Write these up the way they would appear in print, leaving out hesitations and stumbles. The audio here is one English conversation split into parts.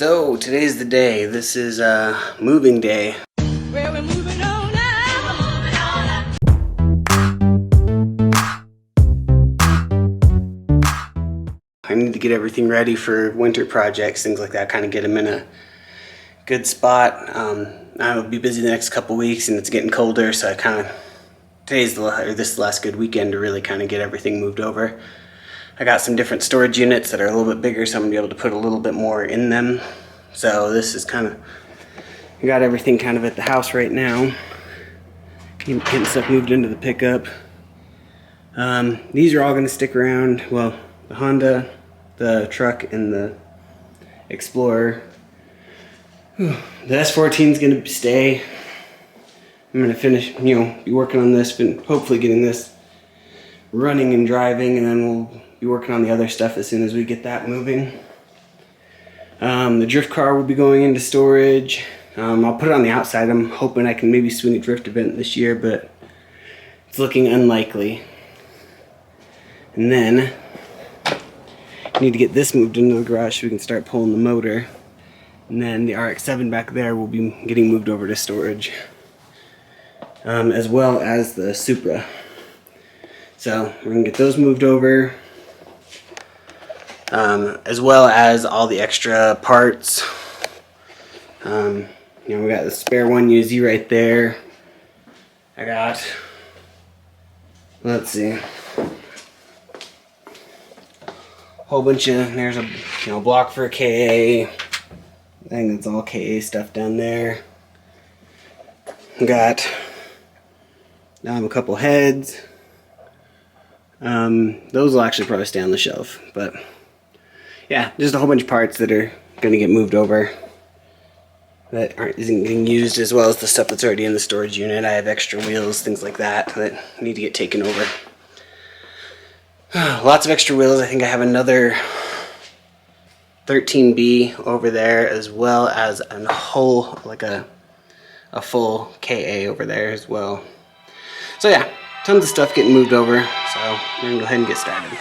So today's the day. This is moving day. Well, we're moving on now. I need to get everything ready for winter projects, things like that, kind of get them in a good spot. I will be busy the next couple weeks and it's getting colder, so this is the last good weekend to really kind of get everything moved over. I got some different storage units that are a little bit bigger, so I'm gonna be able to put a little bit more in them. So this is I got everything kind of at the house right now. Getting stuff moved into the pickup. These are all gonna stick around. Well, the Honda, the truck, and the Explorer. The S14 is gonna stay. I'm gonna finish, be working on this, and hopefully getting this running and driving, and then we'll be working on the other stuff as soon as we get that moving. The drift car will be going into storage. I'll put it on the outside. I'm hoping I can maybe swing a drift event this year, but it's looking unlikely. And then I need to get this moved into the garage so we can start pulling the motor. And then the RX-7 back there will be getting moved over to storage, as well as the Supra. So we're gonna get those moved over, as well as all the extra parts. We got the spare 1UZ right there. I got, let's see, a whole bunch of, there's a block for a KA. I think that's all KA stuff down there. Got a couple heads. Those will actually probably stay on the shelf, but yeah, just a whole bunch of parts that are gonna get moved over that isn't getting used, as well as the stuff that's already in the storage unit. I have extra wheels, things like that need to get taken over. Lots of extra wheels. I think I have another 13B over there, as well as a whole, a full KA over there as well. So yeah, tons of stuff getting moved over, so we're gonna go ahead and get started.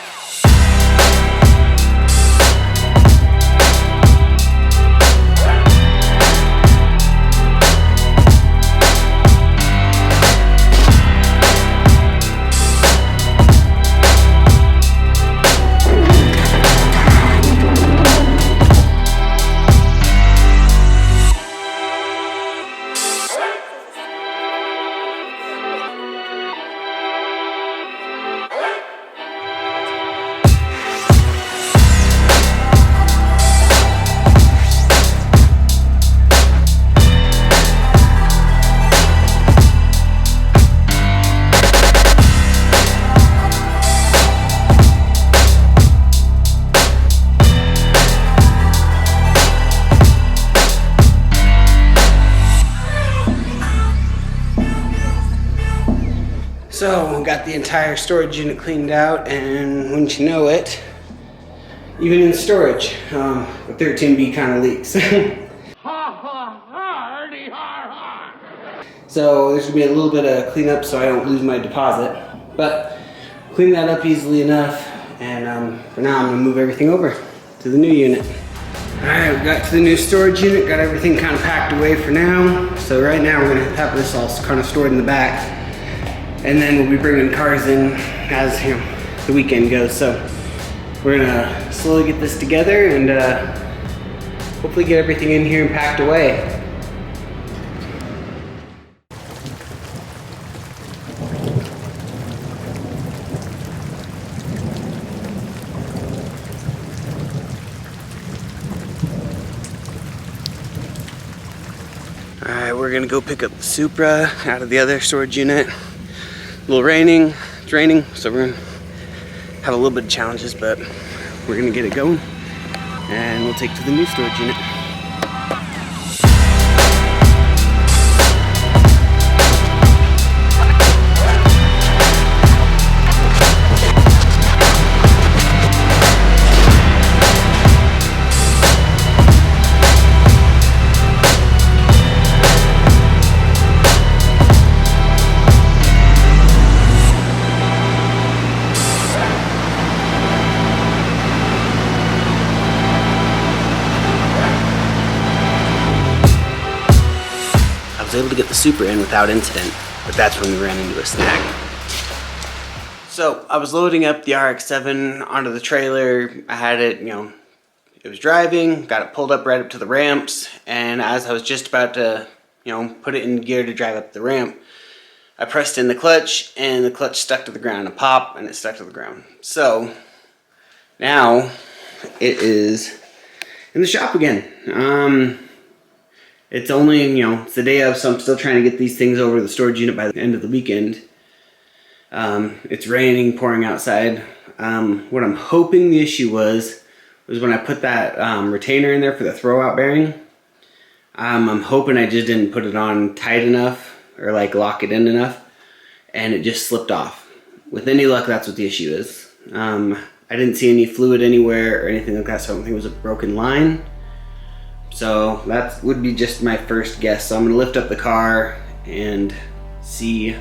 So, got the entire storage unit cleaned out, and wouldn't you know it, even in storage, the 13B kind of leaks. So there's gonna be a little bit of cleanup so I don't lose my deposit, but clean that up easily enough, and for now I'm gonna move everything over to the new unit. Alright, we got to the new storage unit, got everything kind of packed away for now. So right now we're gonna have this all kind of stored in the back. And then we'll be bringing cars in as the weekend goes. So we're gonna slowly get this together and hopefully get everything in here and packed away. Alright, we're gonna go pick up the Supra out of the other storage unit. A little raining, it's raining, so we're gonna have a little bit of challenges, but we're gonna get it going and we'll take to the new storage unit. was able to get the Supra in without incident, but that's when we ran into a snag. So I was loading up the RX-7 onto the trailer. I had it, it was driving, got it pulled up right up to the ramps, and as I was just about to, put it in gear to drive up the ramp, I pressed in the clutch, and the clutch stuck to the ground. A pop, and it stuck to the ground. So now it is in the shop again. It's only, it's the day of, so I'm still trying to get these things over to the storage unit by the end of the weekend. It's raining, pouring outside. What I'm hoping the issue was when I put that retainer in there for the throwout bearing. I'm hoping I just didn't put it on tight enough or like lock it in enough, and it just slipped off. With any luck, that's what the issue is. I didn't see any fluid anywhere or anything like that, so I don't think it was a broken line. So that would be just my first guess. So I'm gonna lift up the car and see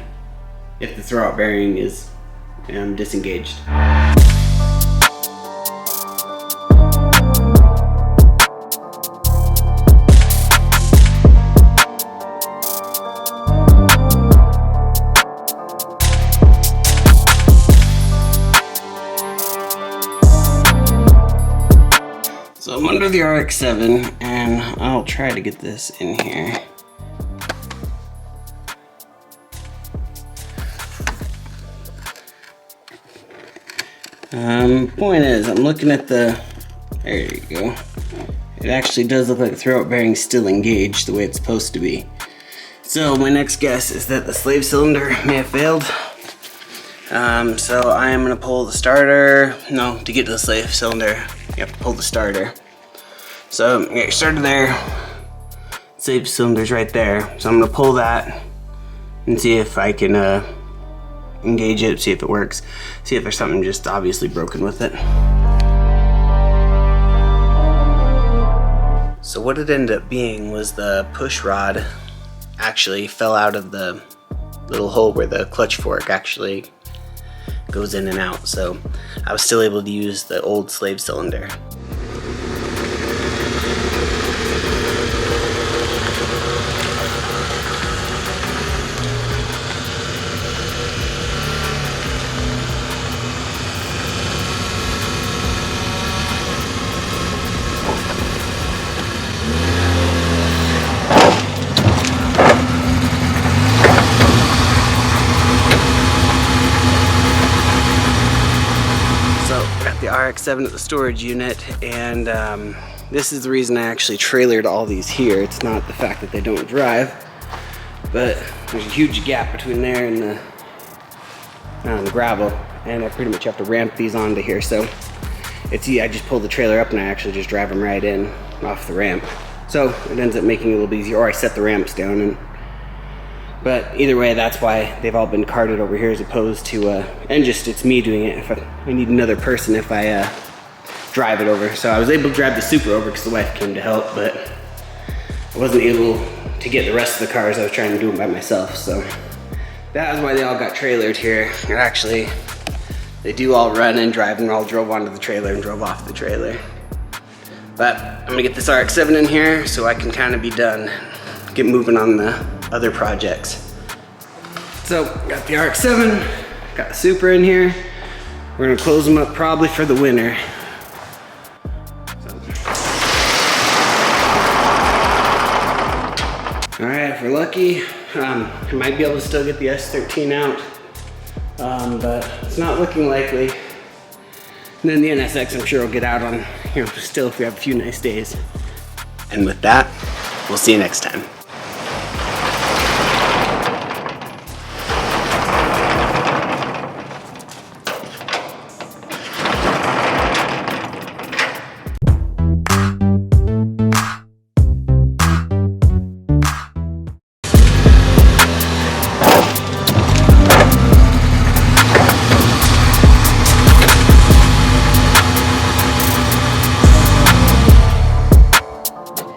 if the throwout bearing is disengaged. So I'm under the RX-7 and I'll try to get this in here. Point is, I'm looking at there you go. It actually does look like the throwout bearing's still engaged the way it's supposed to be. So my next guess is that the slave cylinder may have failed. So I am gonna pull the starter. No, to get to the slave cylinder, you have to pull the starter. So get your starter there. Slave cylinder's right there. So I'm gonna pull that and see if I can engage it, see if it works, see if there's something just obviously broken with it. So what it ended up being was the push rod actually fell out of the little hole where the clutch fork actually goes in and out. So I was still able to use the old slave cylinder. The RX-7 at the storage unit, and this is the reason I actually trailered all these here. It's not the fact that they don't drive, but there's a huge gap between there and the gravel, and I pretty much have to ramp these onto here. So I just pull the trailer up and I actually just drive them right in off the ramp. So it ends up making it a little bit easier, or I set the ramps down. But either way, that's why they've all been carted over here as opposed to, and just it's me doing it. If I need another person if I drive it over. So I was able to drive the Supra over because the wife came to help, but I wasn't able to get the rest of the cars. I was trying to do them by myself. So that is why they all got trailered here. And actually, they do all run and drive, and all drove onto the trailer and drove off the trailer. But I'm gonna get this RX-7 in here so I can kind of be done, get moving on the other projects. So got the RX-7, got the Supra in here. We're gonna close them up probably for the winter. All right, if we're lucky, we might be able to still get the S13 out, but it's not looking likely. And then the NSX I'm sure will get out on, still if we have a few nice days. And with that, we'll see you next time.